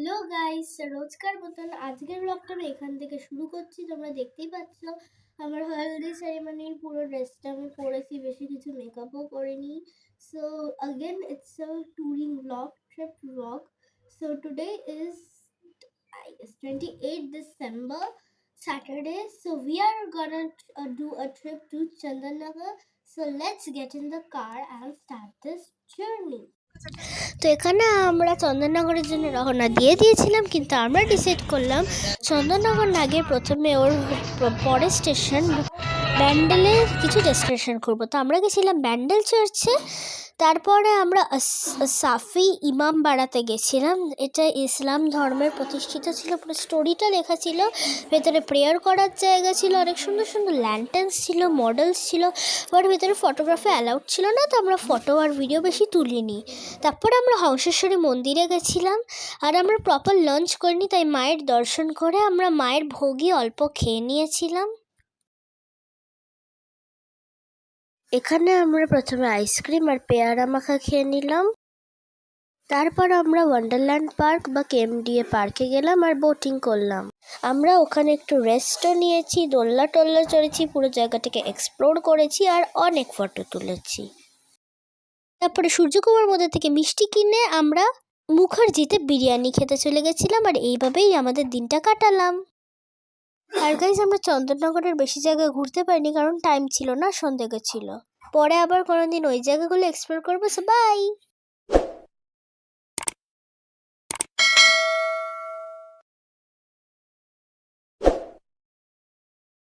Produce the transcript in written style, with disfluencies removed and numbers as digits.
Hello guys, রোজকার মতন আজকের ব্লগটা আমি এখান থেকে শুরু করছি। তোমরা দেখতেই পাচ্ছ আমার হলদি সেরিমনির পুরো ড্রেসটা আমি পরেছি, বেশি কিছু মেকআপও করিনি। So again it's a touring vlog, trip vlog. So today is I guess 28th December, Saturday. So we are gonna do a trip to Chandanagar. So let's get in the car and start this journey. তো এখানে আমরা চন্দননগরের জন্য রওনা দিয়ে দিয়েছিলাম, কিন্তু আমরা decide করলাম চন্দননগর না গিয়ে প্রথমে ওর পরের স্টেশন ব্যান্ডেলে কিছু ডেস্টিনেশন করবো। তো আমরা গেছিলাম ব্যান্ডেল চার্চে, তারপরে আমরা সাফি ইমাম বাড়াতে গেছিলাম। এটা ইসলাম ধর্মের প্রতিষ্ঠিত ছিল, পুরো স্টোরিটা লেখা ছিল। ভেতরে প্রেয়ার করার জায়গা ছিল, অনেক সুন্দর সুন্দর ল্যান্টেন্স ছিল, মডেলস ছিল, বাট ভেতরে ফটোগ্রাফি অ্যালাউড ছিল না, তো আমরা ফটো আর ভিডিও বেশি তুলিনি। তারপরে আমরা হংসেশ্বরী মন্দিরে গেছিলাম, আর আমরা প্রপার লাঞ্চ করিনি, তাই মায়ের দর্শন করে আমরা মায়ের ভোগই অল্প খেয়ে নিয়েছিলাম। এখানে আমরা প্রথমে আইসক্রিম আর পেয়ারা মাখা খেয়ে নিলাম। তারপর আমরা ওয়ান্ডারল্যান্ড পার্ক বা কেএমডিএ পার্কে গেলাম আর বোটিং করলাম। আমরা ওখানে একটু রেস্টও নিয়েছি, দোলনা টোল্লা চড়েছি, পুরো জায়গাটাকে এক্সপ্লোর করেছি আর অনেক ফটো তুলেছি। তারপরে সূর্যকুমার মধ্যে থেকে মিষ্টি কিনে আমরা মুখার্জিতে বিরিয়ানি খেতে চলে গেছিলাম, আর এইভাবেই আমাদের দিনটা কাটালাম। আর গাইজ, আমরা চন্দননগরের বেশি জায়গা ঘুরতে পারিনি, কারণ টাইম ছিল না, সন্ধে গেছিল। পরে আবার কোনোদিন ওই জায়গাগুলো এক্সপ্লোর করবো। So by.